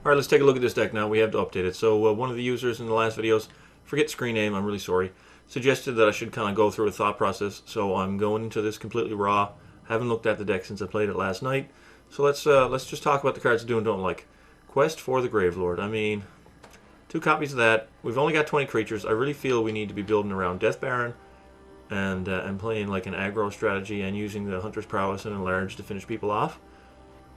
Alright, let's take a look at this deck now. We have to update it. So one of the users in the last videos, forget screen name, I'm really sorry, suggested that I should kind of go through a thought process. So I'm going into this completely raw. Haven't looked at the deck since I played it last night. So let's just talk about the cards I do and don't like. Quest for the Gravelord. I mean, 2 copies of that. We've only got 20 creatures. I really feel we need to be building around Death Baron and playing like an aggro strategy and using the Hunter's Prowess and Enlarge to finish people off.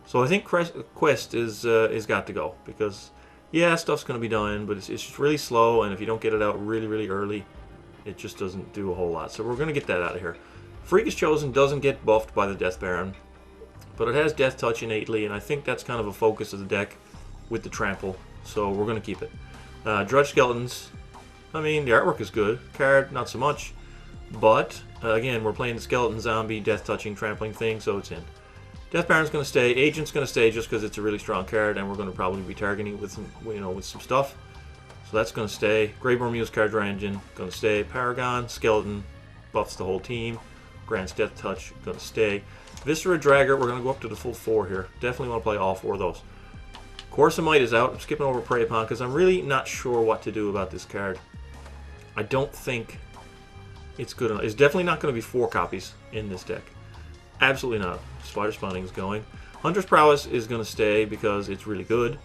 So I think Quest is got to go, because yeah, stuff's going to be dying, but it's just really slow, and if you don't get it out really early, it just doesn't do a whole lot. So we're going to get that out of here. Freakish Chosen doesn't get buffed by the Death Baron, but it has Death Touch innately, and I think that's kind of a focus of the deck with the trample, so we're going to keep it. Drudge Skeletons, I mean, the artwork is good. Card, not so much, but again, we're playing the skeleton zombie, death touching, trampling thing, so it's in. Death Baron's going to stay. Agent's going to stay just because it's a really strong card, and we're going to probably be targeting it with some, with some stuff. So that's going to stay. Greyboar Muse card draw engine going to stay. Paragon, Skeleton buffs the whole team. Grants Death Touch going to stay. Viscera Dragger, we're going to go up to the full 4 here. Definitely want to play all 4 of those. Course of Might is out. I'm skipping over Prey Upon because I'm really not sure what to do about this card. I don't think it's good enough. It's definitely not going to be 4 copies in this deck. Absolutely not. Spider Spawning is going. Hunter's Prowess is going to stay because it's really good.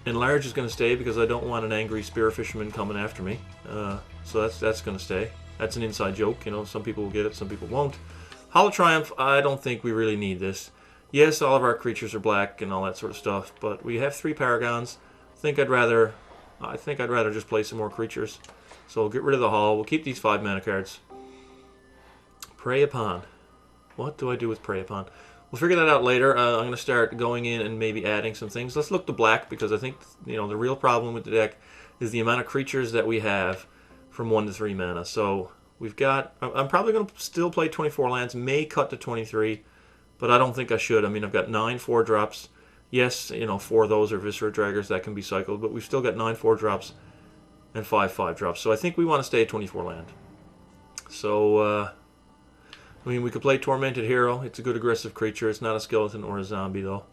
Enlarge is going to stay because I don't want an angry Spear Fisherman coming after me. So that's going to stay. That's an inside joke. Some people will get it, some people won't. Hollow Triumph, I don't think we really need this. Yes, all of our creatures are black and all that sort of stuff, but we have 3 Paragons. I think I'd rather just play some more creatures. So we'll get rid of the Hall. We'll keep these 5 mana cards. Prey Upon. What do I do with Prey Upon? We'll figure that out later. I'm going to start going in and maybe adding some things. Let's look to black, because I think the real problem with the deck is the amount of creatures that we have from 1 to 3 mana. So we've got... I'm probably going to still play 24 lands, may cut to 23, but I don't think I should. I mean, I've got 9 4-drops. Yes, 4 of those are Viscera Draggers that can be cycled, but we've still got 9 4-drops and 5 5-drops. So I think we want to stay at 24 land. So... I mean, we could play Tormented Hero. It's a good aggressive creature. It's not a skeleton or a zombie, though.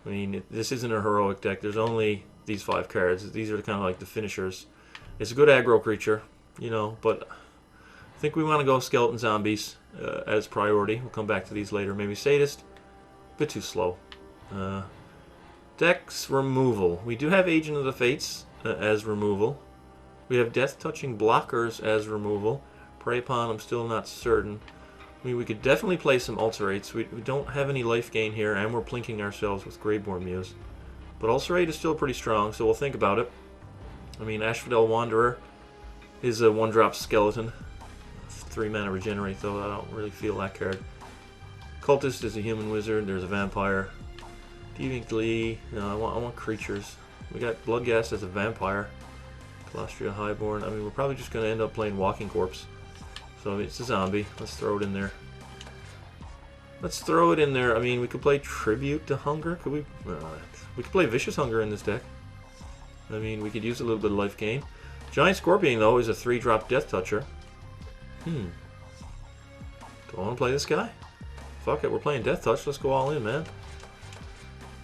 I mean, this isn't a heroic deck. There's only these 5 cards. These are kind of like the finishers. It's a good aggro creature, but I think we want to go skeleton zombies as priority. We'll come back to these later. Maybe Sadist. A bit too slow. Dex Removal. We do have Agent of the Fates as removal. We have Death Touching Blockers as removal. Prey Upon, I'm still not certain. I mean, we could definitely play some Ulcerates. We don't have any life gain here, and we're plinking ourselves with Greyboar Muse. But Ulcerate is still pretty strong, so we'll think about it. I mean, Asphodel Wanderer is a 1-drop skeleton. 3 mana regenerate, though. I don't really feel that card. Cultist is a human wizard. There's a vampire. Deviant Glee. No, I want creatures. We got Bloodghast as a vampire. Colostria Highborn. I mean, we're probably just going to end up playing Walking Corpse. So it's a zombie. Let's throw it in there. Let's throw it in there. I mean, we could play Tribute to Hunger. Could we? We could play Vicious Hunger in this deck. I mean, we could use a little bit of life gain. Giant Scorpion, though, is a 3-drop Death Toucher. Do I want to play this guy? Fuck it, we're playing Death Touch. Let's go all in, man.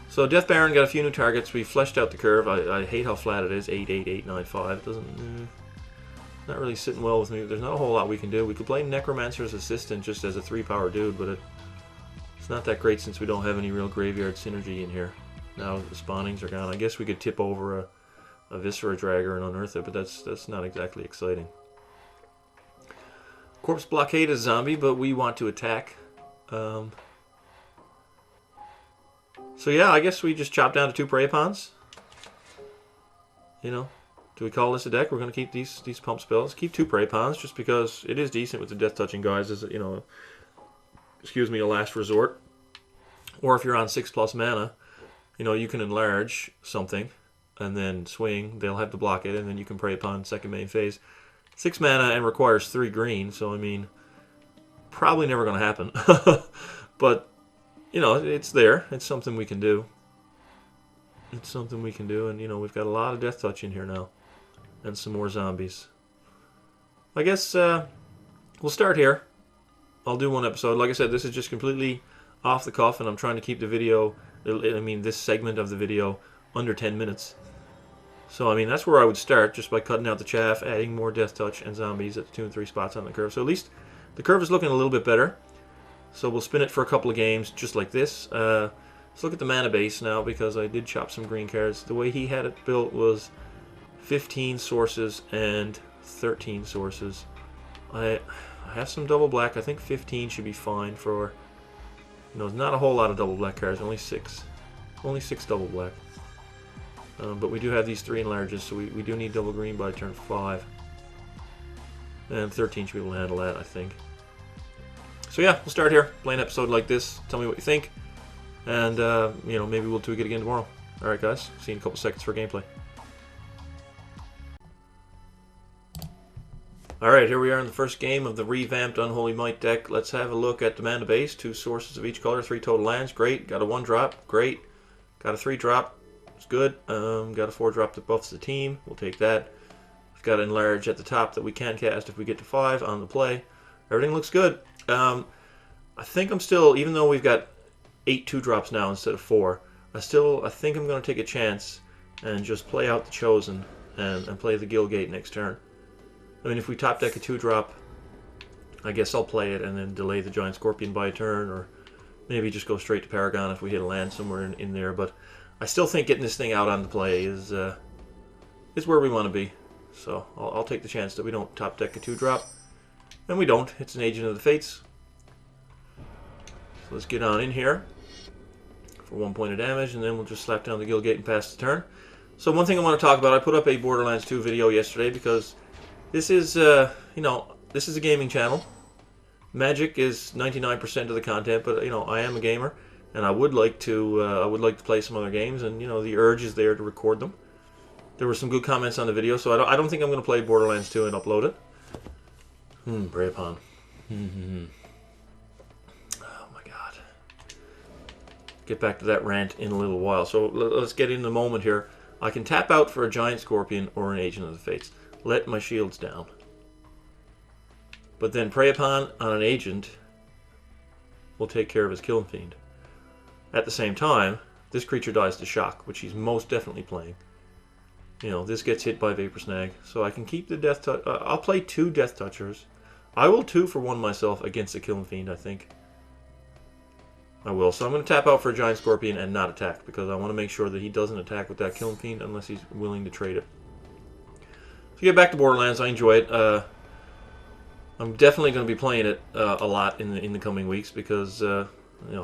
So Death Baron got a few new targets. We fleshed out the curve. I hate how flat it is. 8, 8, 8, 9, 5. It doesn't... Not really sitting well with me. There's not a whole lot we can do. We could play Necromancer's Assistant just as a 3-power dude, but it's not that great since we don't have any real graveyard synergy in here. Now the spawnings are gone. I guess we could tip over a Viscera Dragger and unearth it, but that's not exactly exciting. Corpse Blockade is zombie, but we want to attack. So yeah, I guess we just chop down to 2 Prey Upons. Do we call this a deck? We're going to keep these pump spells. Keep 2 Prey Upons just because it is decent with the Death Touching guys as a last resort. Or if you're on 6+ mana, you can enlarge something and then swing. They'll have to block it, and then you can Prey Upon second main phase. 6 mana and requires 3 green, so I mean, probably never going to happen. But it's there. It's something we can do. It's something we can do, and we've got a lot of Death Touch in here now. And some more zombies. I guess we'll start here. I'll do 1 episode. Like I said, this is just completely off the cuff, and I'm trying to keep the video, this segment of the video, under 10 minutes. So, I mean, that's where I would start, just by cutting out the chaff, adding more death touch and zombies at the 2 and 3 spots on the curve. So at least the curve is looking a little bit better. So we'll spin it for a couple of games, just like this. Let's look at the mana base now, because I did chop some green cards. The way he had it built was 15 sources and 13 sources. I have some double black. I think 15 should be fine for... there's not a whole lot of double black cards, only 6. Only 6 double black. But we do have these 3 enlarges, so we do need double green by turn 5. And 13 should be able to handle that, I think. So yeah, we'll start here. Play an episode like this. Tell me what you think. And, maybe we'll tweak it again tomorrow. Alright guys, see you in a couple seconds for gameplay. Alright, here we are in the first game of the revamped Unholy Might deck. Let's have a look at the mana base. 2 sources of each color, 3 total lands. Great. Got a 1-drop. Great. Got a 3-drop. It's good. Got a 4-drop that buffs the team. We'll take that. We've got an enlarge at the top that we can cast if we get to 5 on the play. Everything looks good. I think I'm still, even though we've got 8 2-drops now instead of 4, I think I'm going to take a chance and just play out the Chosen and play the Gilgate next turn. I mean, if we top deck a 2-drop, I guess I'll play it and then delay the Giant Scorpion by a turn, or maybe just go straight to Paragon if we hit a land somewhere in there. But I still think getting this thing out on the play is where we want to be. So I'll take the chance that we don't top deck a 2-drop. And we don't. It's an Agent of the Fates. So let's get on in here for 1 point of damage, and then we'll just slap down the Gilgate and pass the turn. So one thing I want to talk about, I put up a Borderlands 2 video yesterday because this is, this is a gaming channel. Magic is 99% of the content, but I am a gamer, and I would like to play some other games, and the urge is there to record them. There were some good comments on the video, so I don't think I'm going to play Borderlands 2 and upload it. Prey upon. Oh my god. Get back to that rant in a little while. So let's get in the moment here. I can tap out for a Giant Scorpion or an Agent of the Fates. Let my shields down. But then Prey upon on an Agent will take care of his Killing Fiend. At the same time, this creature dies to shock, which he's most definitely playing. This gets hit by Vapor Snag, so I can keep the Death Touch. I'll play 2 Death Touchers. I will 2 for 1 myself against the Killing Fiend, I think. I will. So I'm going to tap out for a Giant Scorpion and not attack, because I want to make sure that he doesn't attack with that Killing Fiend unless he's willing to trade it. So get back to Borderlands. I enjoy it. I'm definitely going to be playing it a lot in the coming weeks, because I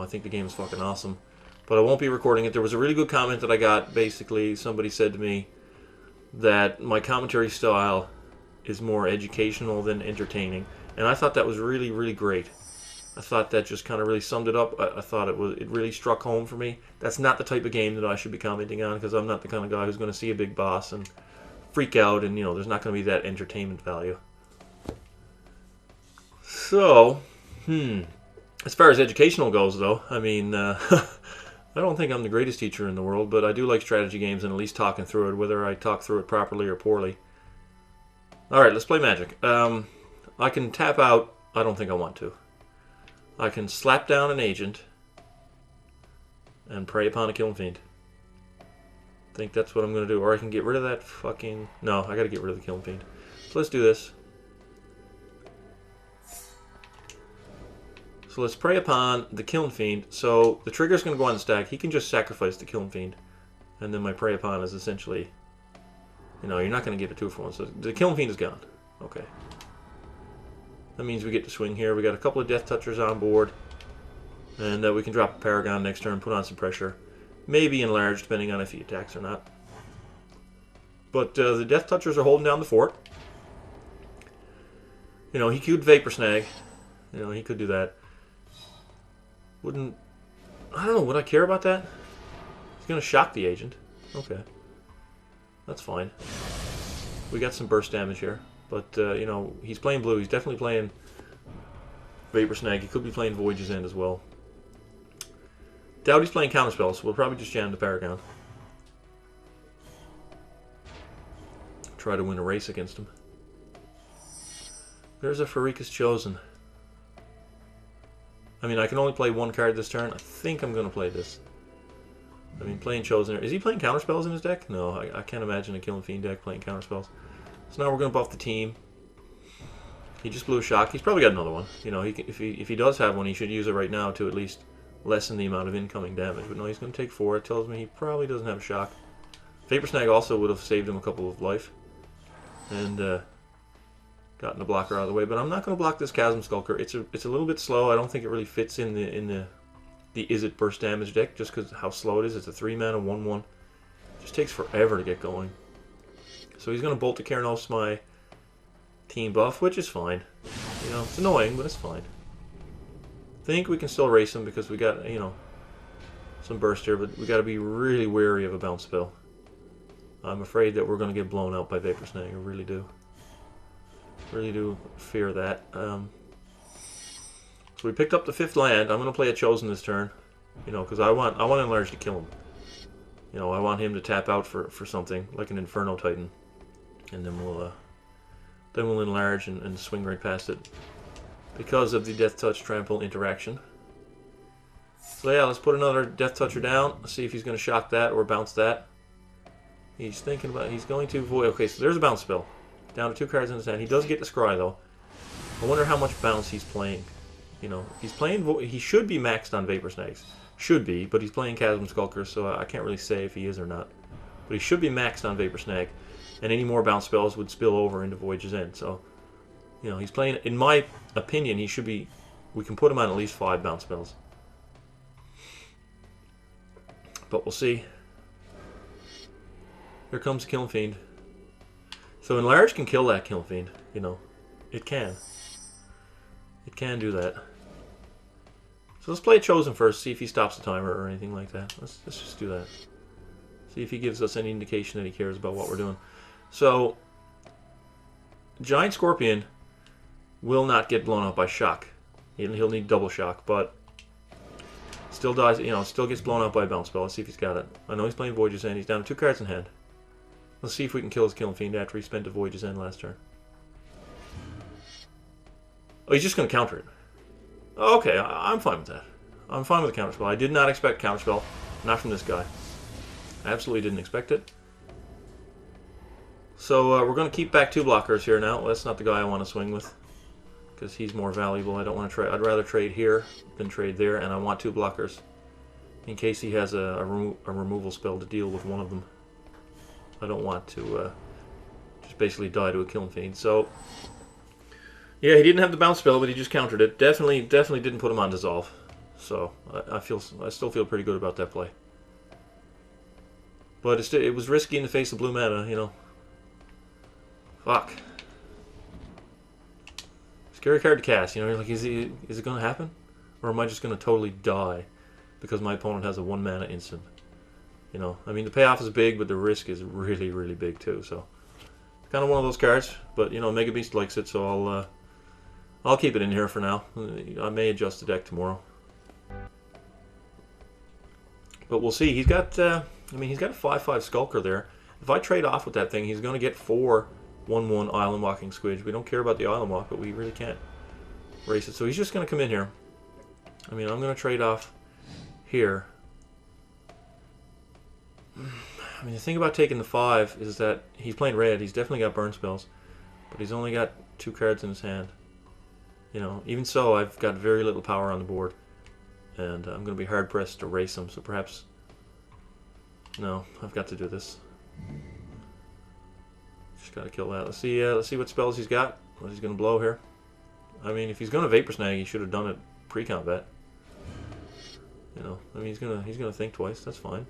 think the game is fucking awesome. But I won't be recording it. There was a really good comment that I got. Basically, somebody said to me that my commentary style is more educational than entertaining, and I thought that was really, really great. I thought that just kind of really summed it up. I thought it really struck home for me. That's not the type of game that I should be commenting on, because I'm not the kind of guy who's going to see a big boss and freak out, and there's not going to be that entertainment value. So, as far as educational goes, though, I mean, I don't think I'm the greatest teacher in the world, but I do like strategy games and at least talking through it, whether I talk through it properly or poorly. Alright, let's play Magic. I can tap out. I don't think I want to. I can slap down an Agent and Prey upon a Killing Fiend. I think that's what I'm going to do. Or I can get rid of that fucking... No, I got to get rid of the Killing Fiend. So let's do this. So let's Prey upon the Killing Fiend. So the trigger's going to go on the stack. He can just sacrifice the Killing Fiend. And then my Prey upon is essentially... you're not going to get a 2 for 1. So the Killing Fiend is gone. Okay. That means we get to swing here. We got a couple of Death Touchers on board. And we can drop a Paragon next turn, put on some pressure. Maybe enlarge, depending on if he attacks or not. But the Death Touchers are holding down the fort. He could Vapor Snag. He could do that. I don't know, would I care about that? He's going to shock the Agent. Okay. That's fine. We got some burst damage here. But, he's playing blue. He's definitely playing Vapor Snag. He could be playing Voyage's End as well. Doubt he's playing Counterspell, so we'll probably just jam the Paragon. Try to win a race against him. There's a Pharika's Chosen. I mean, I can only play 1 card this turn. I think I'm going to play this. I mean, playing Chosen. Is he playing counterspells in his deck? No, I can't imagine a Killing Fiend deck playing counterspells. So now we're going to buff the team. He just blew a shock. He's probably got another one. You know, if he does have one, he should use it right now to at least lessen the amount of incoming damage. But no, he's going to take 4. It tells me he probably doesn't have a shock. Vapor Snag also would have saved him a couple of life. And gotten the blocker out of the way. But I'm not going to block this Chasm Skulker. It's a little bit slow. I don't think it really fits in the Is It burst damage deck just because how slow it is. It's a 3-mana 1/1. It just takes forever to get going. So he's going to bolt to Keranos my team buff, which is fine. You know, it's annoying, but it's fine. I think we can still race him because we got, you know, some burst here, but we got to be really wary of a bounce spell. I'm afraid that we're going to get blown out by Vapor Snag. I really do. Really do fear that. So we picked up the 5th land. I'm going to play a Chosen this turn, you know, because I want Enlarge to kill him. You know, I want him to tap out for something like an Inferno Titan, and then we'll enlarge and swing right past it because of the Death Touch Trample interaction. So yeah, let's put another Death Toucher down. Let's see if he's going to shock that or bounce that. He's thinking about. He's going to void. Okay, so there's a bounce spell. Down to 2 cards in his hand. He does get to scry though. I wonder how much bounce he's playing. You know, he's playing. He should be maxed on Vapor Snags. Should be, but he's playing Chasm Skulker, so I can't really say if he is or not. But he should be maxed on Vapor Snag, and any more bounce spells would spill over into Voyage's End. So, you know, he's playing. In my opinion, he should be. We can put him on at least 5 bounce spells. But we'll see. Here comes the Killing Fiend. So Enlarge can kill that Killing Fiend, you know. It can. It can do that. So let's play Chosen first, see if he stops the timer or anything like that. Let's just do that. See if he gives us any indication that he cares about what we're doing. So, Giant Scorpion will not get blown up by shock. He'll need double shock, but still dies, you know, still gets blown up by a bounce spell. Let's see if he's got it. I know he's playing Voyage's End. He's down to 2 cards in hand. Let's see if we can kill his Killing Fiend after he spent a Voyage's End last turn. Oh, he's just going to counter it. Okay, I'm fine with that. I'm fine with the counterspell. I did not expect counterspell. Not from this guy. I absolutely didn't expect it. So we're going to keep back 2 blockers here now. That's not the guy I want to swing with, because he's more valuable. I don't want to trade. I'd rather trade here than trade there, and I want 2 blockers in case he has a removal spell to deal with one of them. I don't want to just basically die to a Killing Fiend. So yeah, he didn't have the bounce spell, but he just countered it. Definitely didn't put him on Dissolve. So I still feel pretty good about that play. But it was risky in the face of blue mana, you know. Fuck. Scary card to cast, you know. You're like, is it going to happen, or am I just going to totally die because my opponent has a 1 mana instant? You know, I mean, the payoff is big, but the risk is really, really big too. So, kind of one of those cards. But you know, Mega Beast likes it, so I'll keep it in here for now. I may adjust the deck tomorrow, but we'll see. He's got, I mean, he's got a 5/5 Skulker there. If I trade off with that thing, he's going to get 4 1/1 Island Walking Squidge. We don't care about the Island Walk, but we really can't race it. So he's just going to come in here. I mean, I'm going to trade off here. I mean, the thing about taking the 5 is that he's playing red. He's definitely got burn spells, but he's only got 2 cards in his hand. You know, even so, I've got very little power on the board, and I'm going to be hard pressed to race him. So perhaps, no, I've got to do this. Just got to kill that. Let's see what spells he's got. What he's going to blow here. I mean, if he's going to Vapor Snag, he should have done it pre-combat. You know, I mean, he's gonna think twice. That's fine.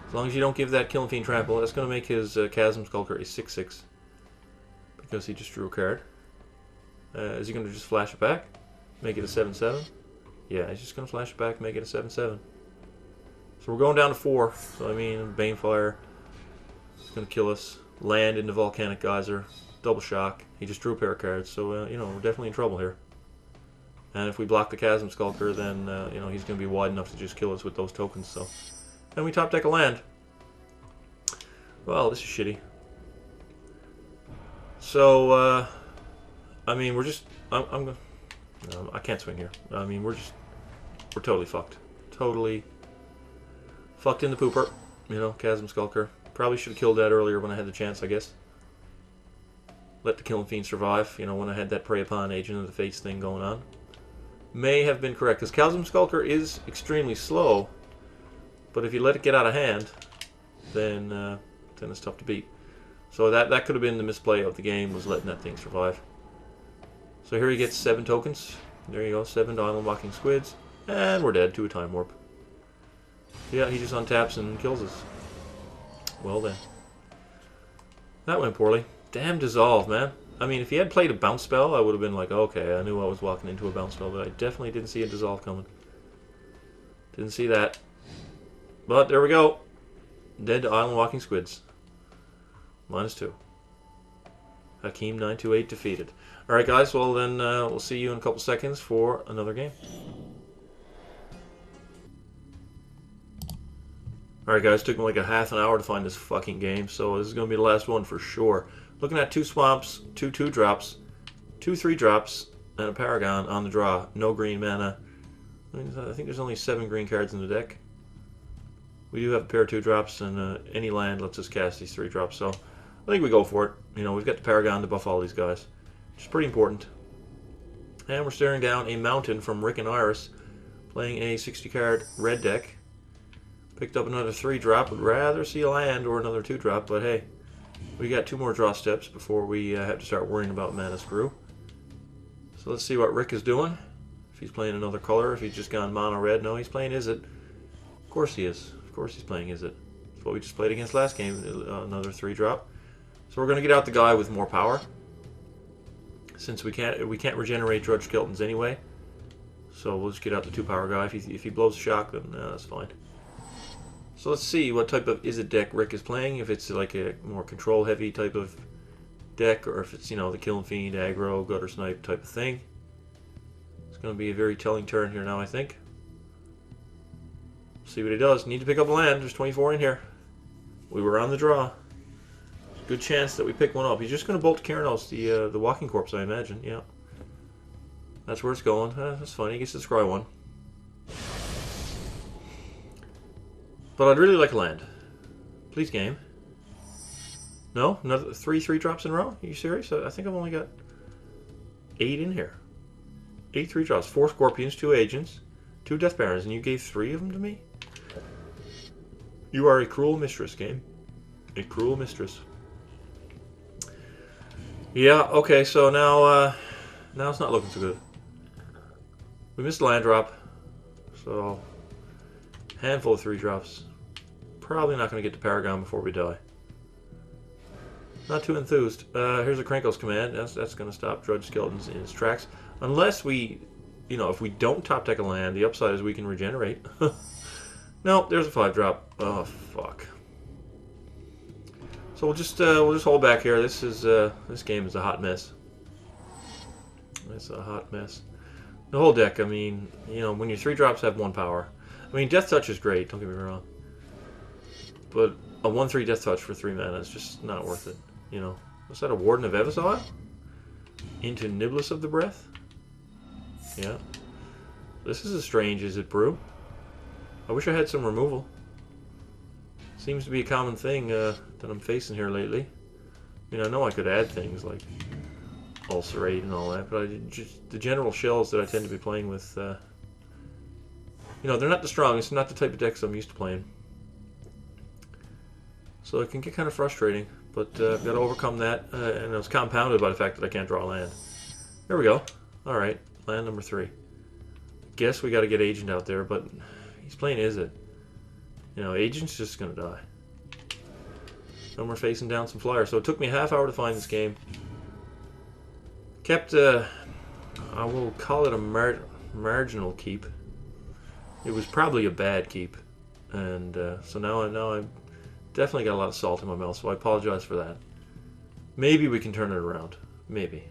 As long as you don't give that Killing Fiend trample, that's going to make his Chasm Skulker a 6/6 because he just drew a card. Is he going to just flash it back, make it a 7/7? Yeah, he's just going to flash it back, make it a 7/7. So we're going down to 4. So I mean, Banefire is going to kill us. Land into Volcanic Geyser, double shock. He just drew a pair of cards, so you know, we're definitely in trouble here. And if we block the Chasm Skulker, then you know, he's going to be wide enough to just kill us with those tokens. So. And we top deck a land. Well, this is shitty. So, I mean, we're just... I can't swing here. I mean, we're totally fucked. Totally Fucked in the pooper. You know, Chasm Skulker. Probably should have killed that earlier when I had the chance, I guess. Let the Killing Fiend survive, you know, when I had that Prey Upon Agent of the Fates thing going on. May have been correct, because Chasm Skulker is extremely slow, but if you let it get out of hand, then it's tough to beat. So that could have been the misplay of the game, was letting that thing survive. So here he gets 7 tokens. There you go, 7 Island Walking Squids. And we're dead to a Time Warp. Yeah, he just untaps and kills us. Well then. That went poorly. Damn Dissolve, man. I mean, if he had played a bounce spell, I would have been like, okay, I knew I was walking into a bounce spell, but I definitely didn't see a Dissolve coming. Didn't see that. But there we go. Dead to Island Walking Squids. -2. Hakeem 928 defeated. Alright guys, well then we'll see you in a couple seconds for another game. Alright guys, took me like a half an hour to find this fucking game, so this is going to be the last one for sure. Looking at 2 swamps, 2 2-drops, 2 3-drops, and a Paragon on the draw. No green mana. I think there's only 7 green cards in the deck. We do have a pair of 2-drops, and any land lets us cast these 3-drops, so I think we go for it. You know, we've got the Paragon to buff all these guys, which is pretty important. And we're staring down a mountain from Rick and Iris, playing a 60-card red deck. Picked up another 3-drop. Would rather see a land or another 2-drop, but hey, we got 2 more draw steps before we have to start worrying about mana screw. So let's see what Rick is doing. If he's playing another color, if he's just gone mono red. No, he's playing Izzet. Of course he is. Of course he's playing Izzet. That's what we just played against last game. Another 3-drop. So we're going to get out the guy with more power. Since we can't regenerate Drudge Skeletons anyway. So we'll just get out the 2-power guy. If he blows shock, then that's fine. So let's see what type of Izzet deck Rick is playing. If it's like a more control-heavy type of deck, or if it's, you know, the Killing Fiend, aggro, Gutter Snipe type of thing. It's going to be a very telling turn here now, I think. See what he does. Need to pick up a land. There's 24 in here. We were on the draw. Good chance that we pick one up. He's just going to bolt Keranos, the Walking Corpse, I imagine. Yeah. That's where it's going. That's fine. He gets to scry one. But I'd really like a land. Please, game. No? Another 3 3-drops in a row? Are you serious? I think I've only got 8 in here. 8 3-drops. 4 Scorpions, 2 Agents, 2 Death Barons, and you gave 3 of them to me? You are a cruel mistress, game. A cruel mistress. Yeah, okay, so now it's not looking so good. We missed a land drop. So, handful of 3-drops. Probably not going to get to Paragon before we die. Not too enthused. Here's a Krankos command. That's going to stop Drudge Skeletons in its tracks. Unless we, you know, if we don't top deck a land, the upside is we can regenerate. No, there's a 5-drop. Oh, fuck. So we'll just hold back here. This game is a hot mess. It's a hot mess. The whole deck, I mean, you know, when your 3-drops have 1 power. I mean, Death Touch is great, don't get me wrong. But a 1/3 Death Touch for 3 mana is just not worth it, you know. Was that a Warden of Evazile? Into Niblis of the Breath? Yeah. This is as strange as it brew. I wish I had some removal. Seems to be a common thing that I'm facing here lately. I mean, I know I could add things like Ulcerate and all that, but just the general shells that I tend to be playing with, you know, they're not the strongest, not the type of decks I'm used to playing. So it can get kind of frustrating, but I've got to overcome that, and it's compounded by the fact that I can't draw land. There we go. Alright, land number 3. Guess we got to get Agent out there, but he's playing Izzet. You know, Agent's just going to die. And we're facing down some flyers. So it took me a half hour to find this game. Kept, I will call it a marginal keep. It was probably a bad keep. And so now I definitely got a lot of salt in my mouth, so I apologize for that. Maybe we can turn it around. Maybe.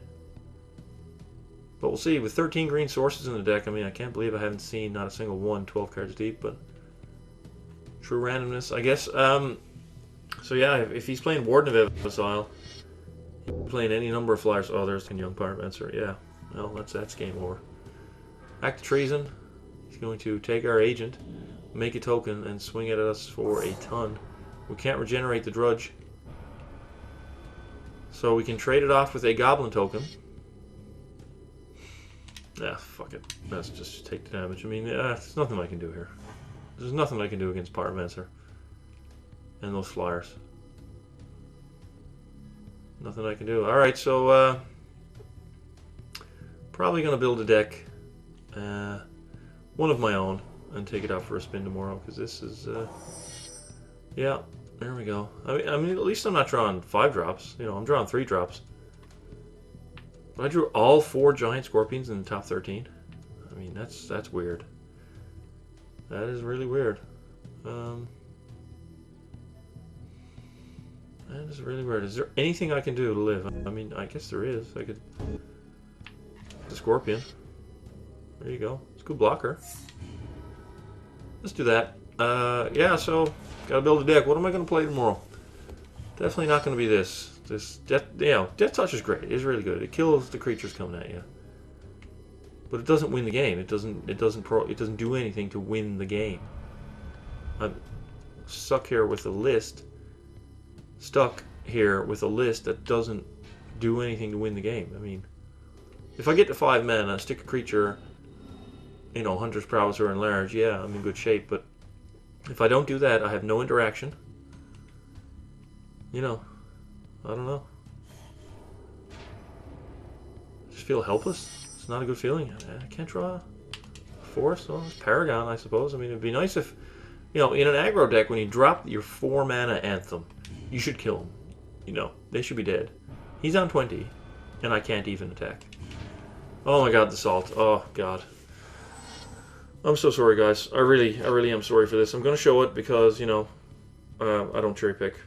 But we'll see. With 13 green sources in the deck, I mean, I can't believe I haven't seen not a single one 12 cards deep, but true randomness, I guess. So yeah, if he's playing Warden of Evazile, he's playing any number of flyers. Oh, there's the Young Pyromancer. Yeah, well, that's game over. Act of Treason. He's going to take our Agent. make a token and swing it at us for a ton. We can't regenerate the Drudge. So we can trade it off with a Goblin token. Ah, fuck it. Let's just take the damage. I mean, there's nothing I can do here. There's nothing I can do against Pyromancer. And those flyers. Nothing I can do. Alright, so probably going to build a deck. One of my own. And take it out for a spin tomorrow. Because this is... yeah, there we go. I mean, at least I'm not drawing 5 drops. You know, I'm drawing 3 drops. But I drew all 4 giant scorpions in the top 13. I mean, that's weird. That is really weird. That is really weird. Is there anything I can do to live? I mean, I guess there is. I could... The scorpion. There you go. It's a good blocker. Let's do that. Yeah, so... Gotta build a deck. What am I going to play tomorrow? Definitely not going to be this. Deathtouch is great. It's really good. It kills the creatures coming at you. But it doesn't win the game. It doesn't do anything to win the game. I'm stuck here with a list that doesn't do anything to win the game. I mean, if I get to 5 mana, stick a creature, you know, Hunter's Prowess or Enlarge, yeah, I'm in good shape, but if I don't do that, I have no interaction. You know, I don't know. I just feel helpless. It's not a good feeling. I can't draw a force. Well, it's Paragon, I suppose. I mean, it'd be nice if, you know, in an aggro deck, when you drop your 4 mana Anthem, you should kill him. You know, they should be dead. He's on 20, and I can't even attack. Oh my god, the salt. Oh god. I'm so sorry, guys. I really am sorry for this. I'm going to show it because, you know, I don't cherry pick.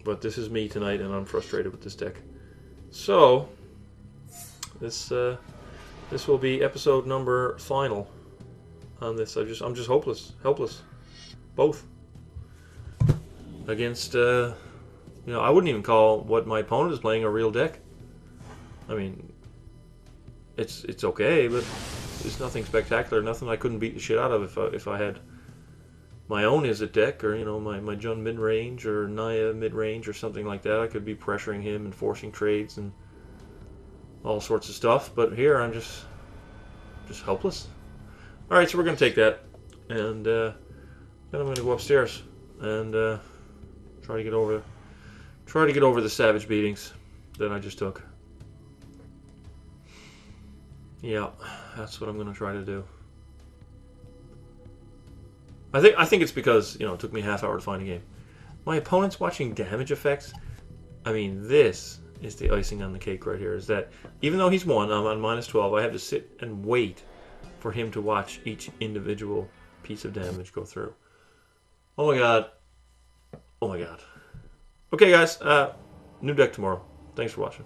But this is me tonight, and I'm frustrated with this deck. So, this will be episode number final on this. I'm just hopeless, helpless, both against. You know, I wouldn't even call what my opponent is playing a real deck. I mean, it's okay, but it's nothing spectacular. Nothing I couldn't beat the shit out of if I had my own Izzet deck, or, you know, my Jund mid-range, or Naya mid-range, or something like that. I could be pressuring him and forcing trades and all sorts of stuff. But here, I'm just helpless. Alright, so we're going to take that. And then I'm going to go upstairs and try to get over the savage beatings that I just took. Yeah, that's what I'm going to try to do. I think it's because, you know, it took me a half hour to find a game. My opponent's watching damage effects. I mean, this is the icing on the cake right here. Is that even though he's won, I'm on -12, I have to sit and wait for him to watch each individual piece of damage go through. Oh my god. Oh my god. Okay, guys. New deck tomorrow. Thanks for watching.